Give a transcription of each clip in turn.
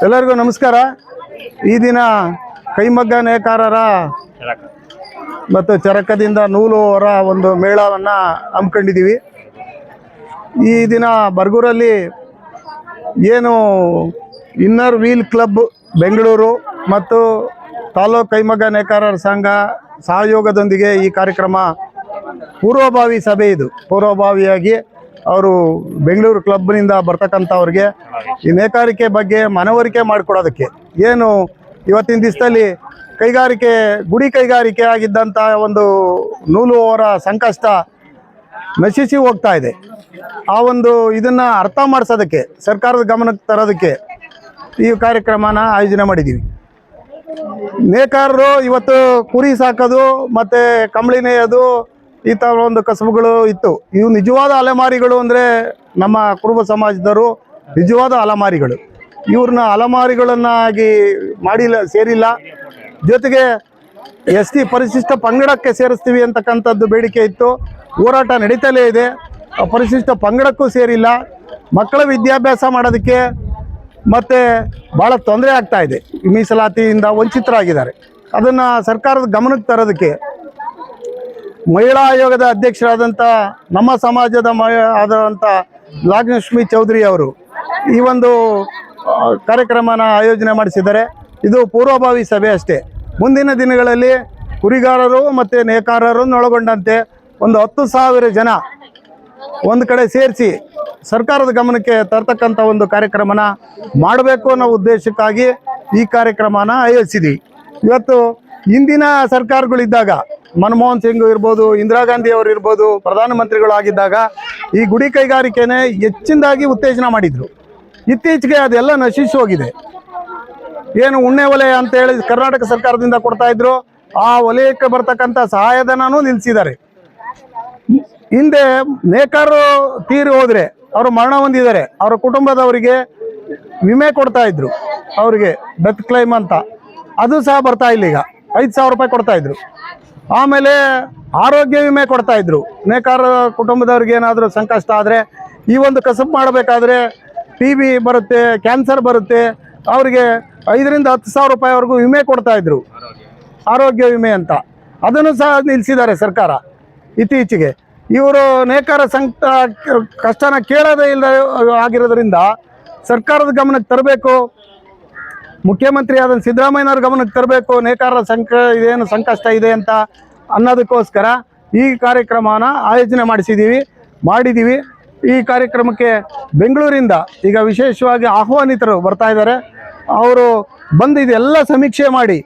ಎಲ್ಲರಿಗೂ ನಮಸ್ಕಾರ. ಈ ದಿನ ಕೈಮಗ್ಗ ನೇಕಾರರ ಮತ್ತು ಚರಕದಿಂದ ನೂಲು ಹೊರ ಒಂದು ಮೇಳವನ್ನು ಹಮ್ಮಿಕೊಂಡಿದ್ದೀವಿ. ಈ ದಿನ ಬರಗೂರಲ್ಲಿ ಏನು ಇನ್ನರ್ ವೀಲ್ ಕ್ಲಬ್ ಬೆಂಗಳೂರು ಮತ್ತು ತಾಲೂಕು ಕೈಮಗ್ಗ ನೇಕಾರರ ಸಂಘ ಸಹಯೋಗದೊಂದಿಗೆ ಈ ಕಾರ್ಯಕ್ರಮ ಪೂರ್ವಭಾವಿ ಸಭೆ. ಇದು ಪೂರ್ವಭಾವಿಯಾಗಿ ಅವರು ಬೆಂಗಳೂರು ಕ್ಲಬ್ನಿಂದ ಬರ್ತಕ್ಕಂಥವ್ರಿಗೆ ಈ ನೇಕಾರಿಕೆ ಬಗ್ಗೆ ಮನವರಿಕೆ ಮಾಡಿಕೊಡೋದಕ್ಕೆ, ಏನು ಇವತ್ತಿನ ದಿವಸದಲ್ಲಿ ಕೈಗಾರಿಕೆ ಗುಡಿ ಕೈಗಾರಿಕೆ ಆಗಿದ್ದಂಥ ಒಂದು ನೂಲು ಅವರ ಸಂಕಷ್ಟ ನಶಿಸಿ ಹೋಗ್ತಾ ಇದೆ. ಆ ಒಂದು ಇದನ್ನು ಅರ್ಥ ಮಾಡಿಸೋದಕ್ಕೆ, ಸರ್ಕಾರದ ಗಮನಕ್ಕೆ ತರೋದಕ್ಕೆ ಈ ಕಾರ್ಯಕ್ರಮನ ಆಯೋಜನೆ ಮಾಡಿದ್ದೀವಿ. ನೇಕಾರರು ಇವತ್ತು ಕುರಿ ಸಾಕೋದು ಮತ್ತು ಕಂಬಳಿ ನೇಯೋದು ಈ ಥರ ಒಂದು ಕಸಬುಗಳು ಇತ್ತು. ಇವು ನಿಜವಾದ ಅಲೆಮಾರಿಗಳು ಅಂದರೆ ನಮ್ಮ ಕುರುಬ ಸಮಾಜದವರು ನಿಜವಾದ ಅಲೆಮಾರಿಗಳು. ಇವ್ರನ್ನ ಅಲೆಮಾರಿಗಳನ್ನಾಗಿ ಸೇರಿಲ್ಲ. ಜೊತೆಗೆ ST ಪರಿಶಿಷ್ಟ ಪಂಗಡಕ್ಕೆ ಸೇರಿಸ್ತೀವಿ ಅಂತಕ್ಕಂಥದ್ದು ಬೇಡಿಕೆ ಇತ್ತು. ಹೋರಾಟ ನಡೀತಲೇ ಇದೆ. ಪರಿಶಿಷ್ಟ ಪಂಗಡಕ್ಕೂ ಸೇರಿಲ್ಲ. ಮಕ್ಕಳ ವಿದ್ಯಾಭ್ಯಾಸ ಮಾಡೋದಕ್ಕೆ ಮತ್ತು ಭಾಳ ತೊಂದರೆ ಆಗ್ತಾ ಇದೆ. ಮೀಸಲಾತಿಯಿಂದ ವಂಚಿತರಾಗಿದ್ದಾರೆ. ಅದನ್ನು ಸರ್ಕಾರದ ಗಮನಕ್ಕೆ ತರೋದಕ್ಕೆ ಮಹಿಳಾ ಆಯೋಗದ ಅಧ್ಯಕ್ಷರಾದಂಥ ನಮ್ಮ ಸಮಾಜದ ಆದಂಥ ನಾಗಲಕ್ಷ್ಮಿ ಚೌಧರಿ ಅವರು ಈ ಒಂದು ಕಾರ್ಯಕ್ರಮನ ಆಯೋಜನೆ ಮಾಡಿಸಿದ್ದಾರೆ. ಇದು ಪೂರ್ವಭಾವಿ ಸಭೆ ಅಷ್ಟೇ. ಮುಂದಿನ ದಿನಗಳಲ್ಲಿ ಕುರಿಗಾರರು ಮತ್ತು ನೇಕಾರರನ್ನೊಳಗೊಂಡಂತೆ ಒಂದು 10,000 ಜನ ಒಂದು ಕಡೆ ಸೇರಿಸಿ ಸರ್ಕಾರದ ಗಮನಕ್ಕೆ ತರ್ತಕ್ಕಂಥ ಒಂದು ಕಾರ್ಯಕ್ರಮನ ಮಾಡಬೇಕು ಅನ್ನೋ ಉದ್ದೇಶಕ್ಕಾಗಿ ಈ ಕಾರ್ಯಕ್ರಮನ ಆಯೋಜಿಸಿದ್ವಿ. ಇವತ್ತು ಹಿಂದಿನ ಸರ್ಕಾರಗಳಿದ್ದಾಗ ಮನಮೋಹನ್ ಸಿಂಗ್ ಇರ್ಬೋದು, ಇಂದಿರಾ ಗಾಂಧಿ ಅವರು ಇರ್ಬೋದು, ಪ್ರಧಾನಮಂತ್ರಿಗಳಾಗಿದ್ದಾಗ ಈ ಗುಡಿ ಕೈಗಾರಿಕೆನೇ ಹೆಚ್ಚಿನದಾಗಿ ಉತ್ತೇಜನ ಮಾಡಿದರು. ಇತ್ತೀಚೆಗೆ ಅದೆಲ್ಲ ನಶಿಸಿ ಹೋಗಿದೆ. ಏನು ಉಣ್ಣೆ ಒಲೆ ಅಂತ ಹೇಳಿ ಕರ್ನಾಟಕ ಸರ್ಕಾರದಿಂದ ಕೊಡ್ತಾಯಿದ್ರು, ಆ ವಲಯಕ್ಕೆ ಬರ್ತಕ್ಕಂಥ ಸಹಾಯಧನನೂ ನಿಲ್ಲಿಸಿದ್ದಾರೆ. ಹಿಂದೆ ನೇಕಾರರು ತೀರಿ ಹೋದರೆ, ಅವರು ಮರಣ ಹೊಂದಿದ್ದಾರೆ, ಅವರ ಕುಟುಂಬದವರಿಗೆ ವಿಮೆ ಕೊಡ್ತಾಯಿದ್ರು, ಅವರಿಗೆ ಡೆತ್ ಕ್ಲೈಮ್ ಅಂತ. ಅದು ಸಹ ಬರ್ತಾ ಇಲ್ಲ. ಈಗ 5,000 ರೂಪಾಯಿ ಕೊಡ್ತಾಯಿದ್ರು. ಆಮೇಲೆ ಆರೋಗ್ಯ ವಿಮೆ ಕೊಡ್ತಾಯಿದ್ರು. ನೇಕಾರ ಕುಟುಂಬದವ್ರಿಗೆ ಏನಾದರೂ ಸಂಕಷ್ಟ ಆದರೆ, ಈ ಒಂದು ಕಸಬು ಮಾಡಬೇಕಾದ್ರೆ TB ಬರುತ್ತೆ, ಕ್ಯಾನ್ಸರ್ ಬರುತ್ತೆ, ಅವರಿಗೆ 5,000 ರಿಂದ 10,000 ರೂಪಾಯಿವರೆಗೂ ವಿಮೆ ಕೊಡ್ತಾಯಿದ್ರು, ಆರೋಗ್ಯ ವಿಮೆ ಅಂತ. ಅದನ್ನು ಸಹ ನಿಲ್ಲಿಸಿದ್ದಾರೆ ಸರ್ಕಾರ ಇತ್ತೀಚೆಗೆ. ಇವರು ನೇಕಾರ ಕಷ್ಟನ ಕೇಳೋದೇ ಇಲ್ಲ ಆಗಿರೋದ್ರಿಂದ ಸರ್ಕಾರದ ಗಮನಕ್ಕೆ ತರಬೇಕು, ಮುಖ್ಯಮಂತ್ರಿ ಆದ ಸಿದ್ದರಾಮಯ್ಯನವ್ರ ಗಮನಕ್ಕೆ ತರಬೇಕು. ನೇಕಾರರ ಇದೇನು ಸಂಕಷ್ಟ ಇದೆ ಅಂತ ಅನ್ನೋದಕ್ಕೋಸ್ಕರ ಈ ಕಾರ್ಯಕ್ರಮನ ಆಯೋಜನೆ ಮಾಡಿದ್ದೀವಿ. ಈ ಕಾರ್ಯಕ್ರಮಕ್ಕೆ ಬೆಂಗಳೂರಿಂದ ಈಗ ವಿಶೇಷವಾಗಿ ಆಹ್ವಾನಿತರು ಬರ್ತಾ ಇದ್ದಾರೆ. ಅವರು ಬಂದು ಇದೆಲ್ಲ ಸಮೀಕ್ಷೆ ಮಾಡಿ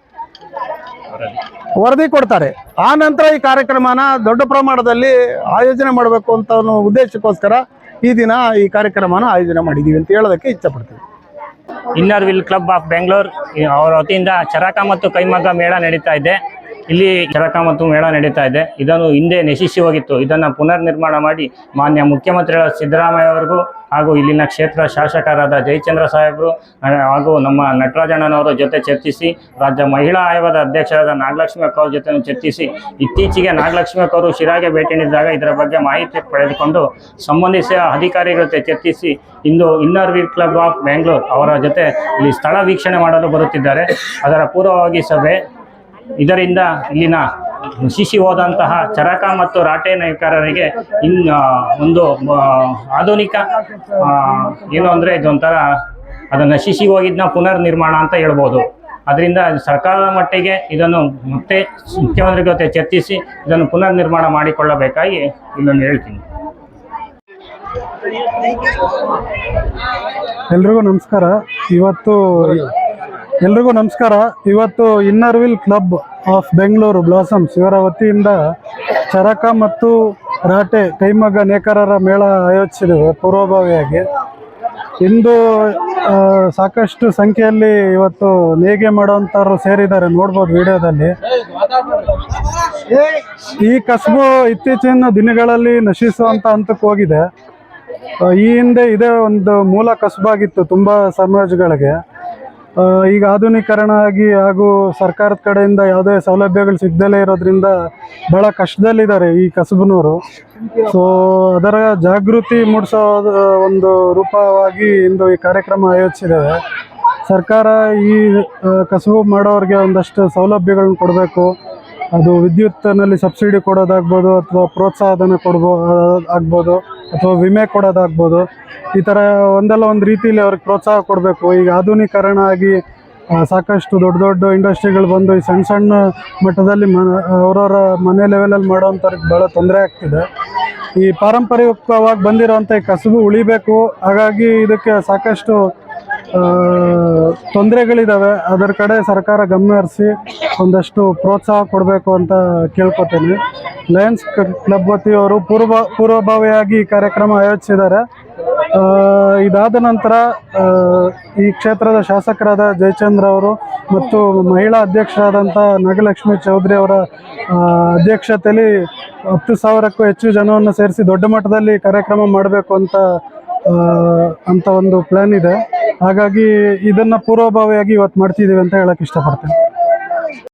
ವರದಿ ಕೊಡ್ತಾರೆ. ಆ ನಂತರ ಈ ಕಾರ್ಯಕ್ರಮನ ದೊಡ್ಡ ಪ್ರಮಾಣದಲ್ಲಿ ಆಯೋಜನೆ ಮಾಡಬೇಕು ಅಂತ ಅನ್ನೋ ಉದ್ದೇಶಕ್ಕೋಸ್ಕರ ಈ ದಿನ ಈ ಕಾರ್ಯಕ್ರಮನ ಆಯೋಜನೆ ಮಾಡಿದ್ದೀವಿ ಅಂತ ಹೇಳೋದಕ್ಕೆ ಇಷ್ಟಪಡ್ತೀವಿ. Inner Wheel Club of Bengaluru ಅವರ ವತಿಯಿಂದ ಚರಕ ಮತ್ತು ಕೈಮಗ್ಗ ಮೇಳ ನಡೀತಾ ಇದೆ. ಇಲ್ಲಿ ಚರಕ ಮತ್ತು ಮೇಳ ನಡೀತಾ ಇದೆ. ಇದನ್ನು ಹಿಂದೆ ನಶಿಸಿ ಹೋಗಿತ್ತು. ಇದನ್ನು ಪುನರ್ ನಿರ್ಮಾಣ ಮಾಡಿ ಮಾನ್ಯ ಮುಖ್ಯಮಂತ್ರಿಗಳ ಸಿದ್ದರಾಮಯ್ಯ ಅವರಿಗೂ ಹಾಗೂ ಇಲ್ಲಿನ ಕ್ಷೇತ್ರ ಶಾಸಕರಾದ ಜಯಚಂದ್ರ ಸಾಹೇಬರು ಹಾಗೂ ನಮ್ಮ ನಟರಾಜಣ್ಣನವರ ಜೊತೆ ಚರ್ಚಿಸಿ, ರಾಜ್ಯ ಮಹಿಳಾ ಆಯೋಗದ ಅಧ್ಯಕ್ಷರಾದ ನಾಗಲಕ್ಷ್ಮಿ ಅಕ್ಕ ಅವ್ರ ಜೊತೆ ಚರ್ಚಿಸಿ, ಇತ್ತೀಚೆಗೆ ನಾಗಲಕ್ಷ್ಮಿ ಅಕ್ಕ ಅವರು ಶಿರಾಗೆ ಭೇಟಿ ನೀಡಿದಾಗ ಇದರ ಬಗ್ಗೆ ಮಾಹಿತಿ ಪಡೆದುಕೊಂಡು ಸಂಬಂಧಿಸಿದ ಅಧಿಕಾರಿಗಳ ಜೊತೆ ಚರ್ಚಿಸಿ ಇಂದು Inner Wheel Club of Bengaluru ಅವರ ಜೊತೆ ಇಲ್ಲಿ ಸ್ಥಳ ವೀಕ್ಷಣೆ ಮಾಡಲು ಬರುತ್ತಿದ್ದಾರೆ. ಅದರ ಪೂರ್ವವಾಗಿ ಸಭೆ. ಇದರಿಂದ ಇಲ್ಲಿನ ನಶಿಸಿ ಹೋದಂತಹ ಚರಕ ಮತ್ತು ರಾಟೆ ನೇಕಾರರಿಗೆ ಒಂದು ಆಧುನಿಕ ಏನು ಅಂದರೆ ಇದೊಂಥರ ಅದು ನಶಿಸಿ ಹೋಗಿದ್ದನ್ನ ಪುನರ್ ನಿರ್ಮಾಣ ಅಂತ ಹೇಳ್ಬೋದು. ಅದರಿಂದ ಸರ್ಕಾರದ ಮಟ್ಟಿಗೆ ಇದನ್ನು ಮತ್ತೆ ಮುಖ್ಯಮಂತ್ರಿ ಜೊತೆ ಚರ್ಚಿಸಿ ಇದನ್ನು ಪುನರ್ ನಿರ್ಮಾಣ ಮಾಡಿಕೊಳ್ಳಬೇಕಾಗಿ ಇಲ್ಲೊಂದು ಹೇಳ್ತೀನಿ. ಎಲ್ರಿಗೂ ನಮಸ್ಕಾರ. ಇವತ್ತು inner Wheel Club of Bengaluru blossoms ಇವರ ವತಿಯಿಂದ ಚರಕ ಮತ್ತು ರಾಟೆ ಕೈಮಗ್ಗ ನೇಕಾರರ ಮೇಳ ಆಯೋಜಿಸಿದ್ದೇವೆ ಪೂರ್ವಭಾವಿಯಾಗಿ. ಇಂದು ಸಾಕಷ್ಟು ಸಂಖ್ಯೆಯಲ್ಲಿ ಇವತ್ತು ನೇಯ್ಗೆ ಮಾಡುವಂಥವ್ರು ಸೇರಿದ್ದಾರೆ, ನೋಡ್ಬೋದು ವಿಡಿಯೋದಲ್ಲಿ. ಈ ಕಸಬು ಇತ್ತೀಚಿನ ದಿನಗಳಲ್ಲಿ ನಶಿಸುವಂಥ ಹಂತಕ್ಕೆ ಹೋಗಿದೆ. ಈ ಹಿಂದೆ ಇದೇ ಒಂದು ಮೂಲ ಕಸಬಾಗಿತ್ತು ತುಂಬ ಸಮಾಜಗಳಿಗೆ. ಈಗ ಆಧುನೀಕರಣ ಆಗಿ ಹಾಗೂ ಸರ್ಕಾರದ ಕಡೆಯಿಂದ ಯಾವುದೇ ಸೌಲಭ್ಯಗಳು ಸಿಗದಲೇ ಇರೋದ್ರಿಂದ ಭಾಳ ಕಷ್ಟದಲ್ಲಿದ್ದಾರೆ ಈ ಕಸಬನವರು. ಸೊ ಅದರ ಜಾಗೃತಿ ಮೂಡಿಸೋ ಒಂದು ರೂಪವಾಗಿ ಇಂದು ಈ ಕಾರ್ಯಕ್ರಮ ಆಯೋಜಿಸಿದ್ದೇವೆ. ಸರ್ಕಾರ ಈ ಕಸುಬು ಮಾಡೋರಿಗೆ ಒಂದಷ್ಟು ಸೌಲಭ್ಯಗಳನ್ನ ಕೊಡಬೇಕು. ಅದು ವಿದ್ಯುತ್ನಲ್ಲಿ ಸಬ್ಸಿಡಿ ಕೊಡೋದಾಗ್ಬೋದು, ಅಥವಾ ಪ್ರೋತ್ಸಾಹಧನ ಆಗ್ಬೋದು, ಅಥವಾ ವಿಮೆ ಕೊಡೋದಾಗ್ಬೋದು. ಈ ಥರ ಒಂದಲ್ಲ ಒಂದು ರೀತಿಯಲ್ಲಿ ಅವ್ರಿಗೆ ಪ್ರೋತ್ಸಾಹ ಕೊಡಬೇಕು. ಈಗ ಆಧುನೀಕರಣ ಆಗಿ ಸಾಕಷ್ಟು ದೊಡ್ಡ ದೊಡ್ಡ ಇಂಡಸ್ಟ್ರಿಗಳು ಬಂದು ಈ ಸಣ್ಣ ಸಣ್ಣ ಮಟ್ಟದಲ್ಲಿ ಅವರವರ ಮನೆ ಲೆವೆಲಲ್ಲಿ ಮಾಡೋವಂಥವ್ರಿಗೆ ಭಾಳ ತೊಂದರೆ ಆಗ್ತಿದೆ. ಈ ಪಾರಂಪರಿಕವಾಗಿ ಬಂದಿರೋವಂಥ ಈ ಕಸುಬು ಉಳಿಬೇಕು. ಹಾಗಾಗಿ ಇದಕ್ಕೆ ಸಾಕಷ್ಟು ತೊಂದರೆಗಳಿದ್ದಾವೆ. ಅದರ ಕಡೆ ಸರ್ಕಾರ ಗಮನ ಹರಿಸಿ ಒಂದಷ್ಟು ಪ್ರೋತ್ಸಾಹ ಕೊಡಬೇಕು ಅಂತ ಕೇಳ್ಕೊತೇನೆ. ಲಯನ್ಸ್ ಕ್ಲಬ್ ವತಿಯವರು ಪೂರ್ವಭಾವಿಯಾಗಿ ಈ ಕಾರ್ಯಕ್ರಮ ಆಯೋಜಿಸಿದ್ದಾರೆ. ಇದಾದ ನಂತರ ಈ ಕ್ಷೇತ್ರದ ಶಾಸಕರಾದ ಜಯಚಂದ್ರ ಅವರು ಮತ್ತು ಮಹಿಳಾ ಅಧ್ಯಕ್ಷರಾದಂಥ ನಾಗಲಕ್ಷ್ಮಿ ಚೌಧರಿ ಅವರ ಅಧ್ಯಕ್ಷತೆಯಲ್ಲಿ 10,000ಕ್ಕೂ ಹೆಚ್ಚು ಜನವನ್ನು ಸೇರಿಸಿ ದೊಡ್ಡ ಮಟ್ಟದಲ್ಲಿ ಕಾರ್ಯಕ್ರಮ ಮಾಡಬೇಕು ಅಂತ ಒಂದು ಪ್ಲ್ಯಾನ್ ಇದೆ. ಹಾಗಾಗಿ ಇದನ್ನು ಪೂರ್ವಭಾವಿಯಾಗಿ ಇವತ್ತು ಮಾಡ್ತಿದ್ದೀವಿ ಅಂತ ಹೇಳಕ್ಕೆ ಇಷ್ಟಪಡ್ತೇನೆ.